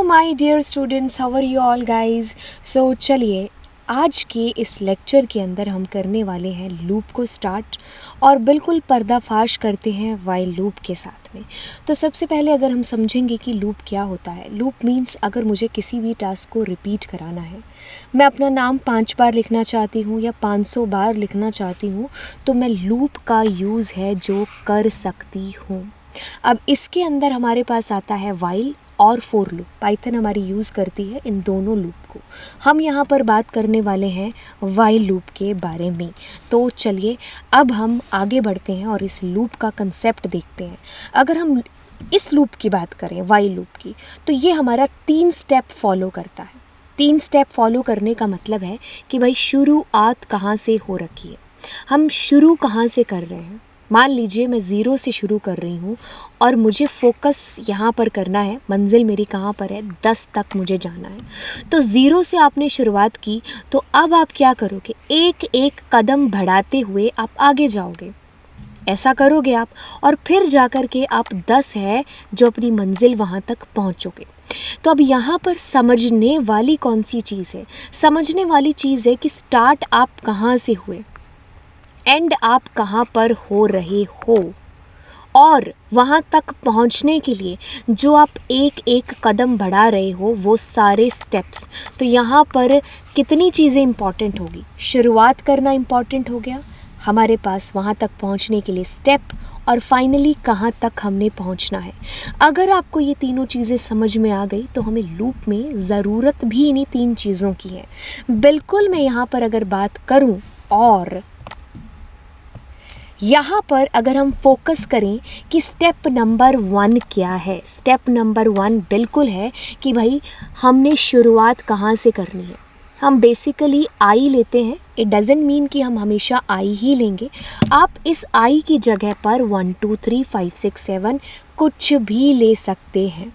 My dear students, how are you all guys. So चलिए आज के इस लेक्चर के अंदर हम करने वाले हैं लूप को स्टार्ट और बिल्कुल पर्दाफाश करते हैं वाइल लूप के साथ में। तो सबसे पहले अगर हम समझेंगे कि लूप क्या होता है। लूप मीन्स अगर मुझे किसी भी टास्क को रिपीट कराना है, मैं अपना नाम 5 बार लिखना चाहती हूँ या 500 बार लिखना चाहती हूँ, तो मैं लूप का यूज़ है जो कर सकती हूँ। अब इसके अंदर हमारे पास आता है वाइल और फोर लूप। पाइथन हमारी यूज़ करती है इन दोनों लूप को। हम यहाँ पर बात करने वाले हैं वाइल लूप के बारे में। तो चलिए अब हम आगे बढ़ते हैं और इस लूप का कंसेप्ट देखते हैं। अगर हम इस लूप की बात करें, वाइल लूप की, तो ये हमारा 3 स्टेप फॉलो करता है। 3 स्टेप फॉलो करने का मतलब है कि भाई शुरुआत कहाँ से हो रखी है, हम शुरू कहाँ से कर रहे हैं। मान लीजिए मैं 0 से शुरू कर रही हूँ और मुझे फोकस यहाँ पर करना है, मंजिल मेरी कहाँ पर है, 10 तक मुझे जाना है। तो 0 से आपने शुरुआत की, तो अब आप क्या करोगे, एक एक कदम बढ़ाते हुए आप आगे जाओगे। ऐसा करोगे आप और फिर जा कर के आप 10 है जो अपनी मंजिल वहाँ तक पहुँचोगे। तो अब यहाँ पर समझने वाली कौन सी चीज़ है, समझने वाली चीज़ है कि स्टार्ट आप कहाँ से हुए, एंड आप कहाँ पर हो रहे हो, और वहाँ तक पहुँचने के लिए जो आप एक एक कदम बढ़ा रहे हो वो सारे स्टेप्स। तो यहाँ पर कितनी चीज़ें इम्पॉर्टेंट होगी, शुरुआत करना इम्पॉर्टेंट हो गया हमारे पास, वहाँ तक पहुँचने के लिए स्टेप, और फाइनली कहाँ तक हमने पहुँचना है। अगर आपको ये तीनों चीज़ें समझ में आ गई तो हमें लूप में ज़रूरत भी इन्हीं 3 चीज़ों की है। बिल्कुल मैं यहाँ पर अगर बात करूँ और यहाँ पर अगर हम फोकस करें कि स्टेप नंबर 1 क्या है, स्टेप नंबर 1 बिल्कुल है कि भाई हमने शुरुआत कहाँ से करनी है। हम बेसिकली आई लेते हैं। इट डजेंट मीन कि हम हमेशा आई ही लेंगे। आप इस आई की जगह पर 1 2 3 5 6 7 कुछ भी ले सकते हैं।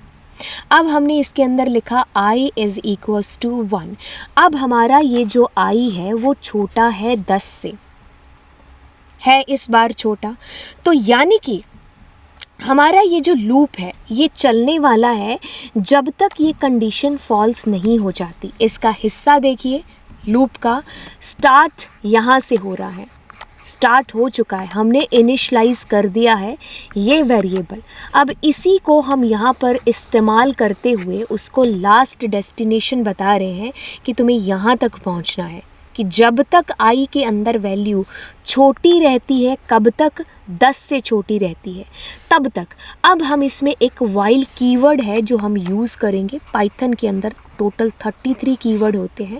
अब हमने इसके अंदर लिखा i इज़ इक्वल्स टू 1। अब हमारा ये जो i है वो छोटा है 10 से, है इस बार छोटा। तो यानी कि हमारा ये जो लूप है ये चलने वाला है जब तक ये कंडीशन फॉल्स नहीं हो जाती। इसका हिस्सा देखिए, लूप का स्टार्ट यहाँ से हो रहा है, स्टार्ट हो चुका है, हमने इनिशलाइज कर दिया है ये वेरिएबल। अब इसी को हम यहाँ पर इस्तेमाल करते हुए उसको लास्ट डेस्टिनेशन बता रहे हैं कि तुम्हें यहाँ तक पहुँचना है, कि जब तक आई के अंदर वैल्यू छोटी रहती है, कब तक, 10 से छोटी रहती है तब तक। अब हम इसमें एक वाइल कीवर्ड है जो हम यूज़ करेंगे। पाइथन के अंदर टोटल 33 कीवर्ड होते हैं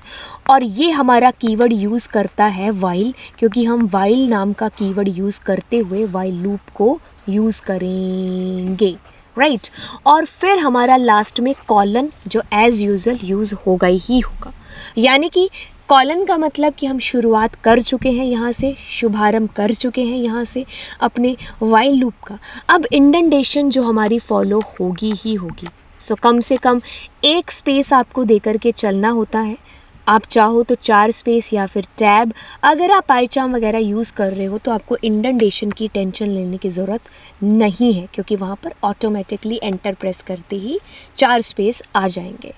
और ये हमारा कीवर्ड यूज़ करता है वाइल, क्योंकि हम वाइल नाम का कीवर्ड यूज़ करते हुए वाइल लूप को यूज़ करेंगे, राइट। और फिर हमारा लास्ट में कॉलन जो एज़ यूजुअल यूज़ होगा ही होगा। यानी कि कॉलन का मतलब कि हम शुरुआत कर चुके हैं, यहाँ से शुभारंभ कर चुके हैं यहाँ से अपने वाइल लूप का। अब इंडेंटेशन जो हमारी फॉलो होगी ही होगी। सो कम से कम एक स्पेस आपको देकर के चलना होता है। आप चाहो तो 4 स्पेस या फिर टैब। अगर आप पाइचार्म वगैरह यूज़ कर रहे हो तो आपको इंडेंटेशन की टेंशन लेने की ज़रूरत नहीं है, क्योंकि वहाँ पर ऑटोमेटिकली एंटर प्रेस करते ही 4 स्पेस आ जाएंगे।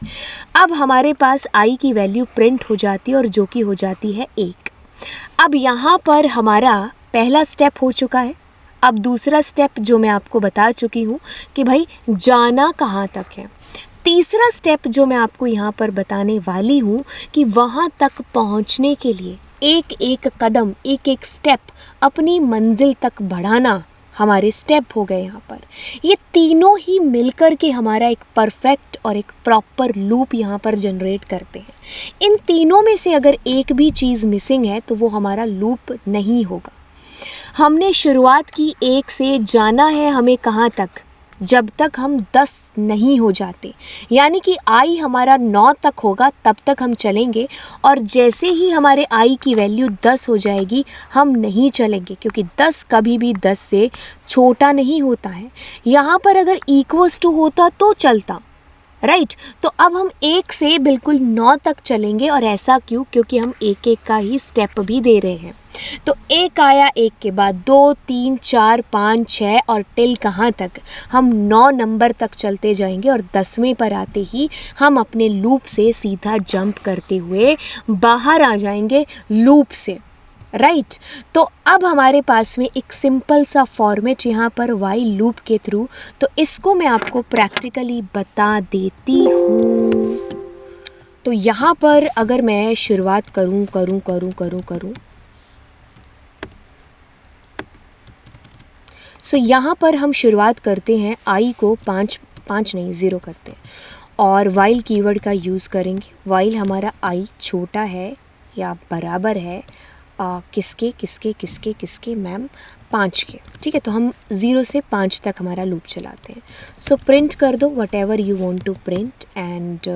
अब हमारे पास आई की वैल्यू प्रिंट हो जाती है और जो कि हो जाती है 1। अब यहाँ पर हमारा पहला स्टेप हो चुका है। अब दूसरा स्टेप जो मैं आपको बता चुकी हूँ कि भाई जाना कहाँ तक है। तीसरा स्टेप जो मैं आपको यहाँ पर बताने वाली हूँ कि वहाँ तक पहुँचने के लिए एक एक कदम, एक एक स्टेप अपनी मंजिल तक बढ़ाना हमारे स्टेप हो गए यहाँ पर। ये तीनों ही मिलकर के हमारा एक परफेक्ट और एक प्रॉपर लूप यहाँ पर जनरेट करते हैं। इन तीनों में से अगर एक भी चीज़ मिसिंग है तो वो हमारा लूप नहीं होगा। हमने शुरुआत की 1 से, जाना है हमें कहाँ तक, जब तक हम 10 नहीं हो जाते। यानी कि आई हमारा 9 तक होगा तब तक हम चलेंगे, और जैसे ही हमारे आई की वैल्यू 10 हो जाएगी हम नहीं चलेंगे, क्योंकि 10 कभी भी 10 से छोटा नहीं होता है। यहाँ पर अगर इक्वल्स टू होता तो चलता, राइट तो अब हम 1 से बिल्कुल 9 तक चलेंगे, और ऐसा क्यों? क्योंकि हम एक एक का ही स्टेप भी दे रहे हैं। तो 1 आया, 1 के बाद 2 3 4 5 6 और टिल कहाँ तक? हम 9 नंबर तक चलते जाएंगे, और 10वें पर आते ही हम अपने लूप से सीधा जंप करते हुए बाहर आ जाएंगे लूप से, राइट तो अब हमारे पास में एक सिंपल सा फॉर्मेट यहाँ पर वाइल लूप के थ्रू, तो इसको मैं आपको प्रैक्टिकली बता देती हूँ। तो यहाँ पर अगर मैं शुरुआत करूँ सो यहाँ पर हम शुरुआत करते हैं आई को 5 नहीं 0 करते हैं, और वाइल कीवर्ड का यूज़ करेंगे। वाइल हमारा आई छोटा है या बराबर है किसके मैम 5 के, ठीक है। तो हम 0 से 5 तक हमारा लूप चलाते हैं। सो प्रिंट कर दो whatever you want to print, and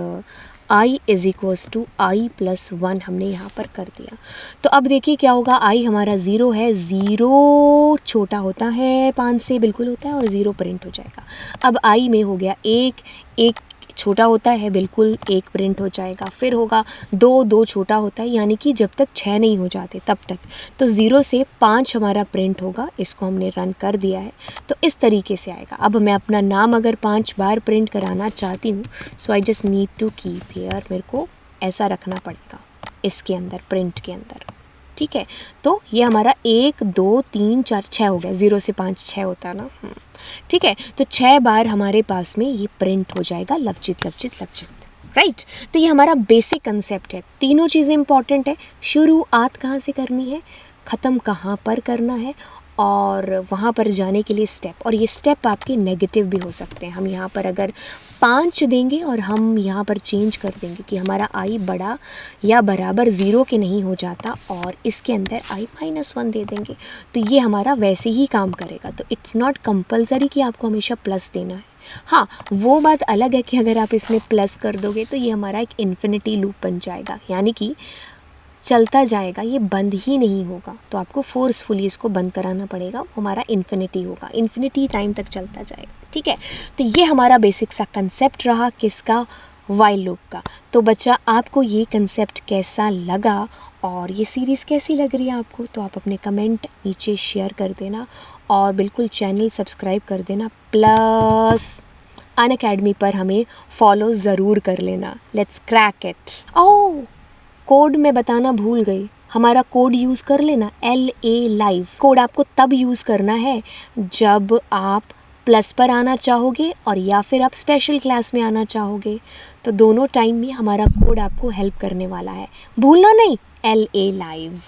I is equals to I plus 1 हमने यहाँ पर कर दिया। तो अब देखिए क्या होगा, आई हमारा 0 है, 0 छोटा होता है 5 से, बिल्कुल होता है, और 0 प्रिंट हो जाएगा। अब आई में हो गया 1 छोटा होता है, बिल्कुल 1 प्रिंट हो जाएगा। फिर होगा 2 छोटा होता है, यानी कि जब तक 6 नहीं हो जाते तब तक। तो 0 से 5 हमारा प्रिंट होगा, इसको हमने रन कर दिया है। तो इस तरीके से आएगा। अब मैं अपना नाम अगर 5 बार प्रिंट कराना चाहती हूँ, so I just need to keep here, मेरे को ऐसा रखना पड़ेगा इसके अंदर, प्रिंट के अंदर, ठीक है। तो ये हमारा 1 2 3 4 6 हो गया, 0 से 5 6 होता है ना, ठीक है। तो 6 बार हमारे पास में ये प्रिंट हो जाएगा, लवचित, राइट। तो ये हमारा बेसिक कंसेप्ट है। तीनों चीज़ें इंपॉर्टेंट है, शुरुआत कहाँ से करनी है, ख़त्म कहाँ पर करना है, और वहाँ पर जाने के लिए स्टेप। और ये स्टेप आपके नेगेटिव भी हो सकते हैं। हम यहाँ पर अगर 5 देंगे और हम यहाँ पर चेंज कर देंगे कि हमारा आई बड़ा या बराबर 0 के नहीं हो जाता, और इसके अंदर आई -1 दे देंगे, तो ये हमारा वैसे ही काम करेगा। तो इट्स नॉट कंपलसरी कि आपको हमेशा प्लस देना है। हाँ, वो बात अलग है कि अगर आप इसमें प्लस कर दोगे तो ये हमारा एक इन्फिनिटी लूप बन जाएगा, यानी कि चलता जाएगा, ये बंद ही नहीं होगा। तो आपको फोर्सफुली इसको बंद कराना पड़ेगा, वो हमारा इन्फिनिटी होगा, इन्फिनिटी टाइम तक चलता जाएगा, ठीक है। तो ये हमारा बेसिक सा कंसेप्ट रहा किसका, वाइल लूप का। तो बच्चा, आपको ये कंसेप्ट कैसा लगा और ये सीरीज़ कैसी लग रही है आपको, तो आप अपने कमेंट नीचे शेयर कर देना, और बिल्कुल चैनल सब्सक्राइब कर देना, प्लस अनअकैडमी पर हमें फॉलो ज़रूर कर लेना। Let's crack it. Oh, code में बताना भूल गई, हमारा कोड यूज़ कर लेना, LA लाइव। कोड आपको तब यूज़ करना है जब आप प्लस पर आना चाहोगे और या फिर आप स्पेशल क्लास में आना चाहोगे, तो दोनों टाइम में हमारा कोड आपको हेल्प करने वाला है। भूलना नहीं, LA लाइव।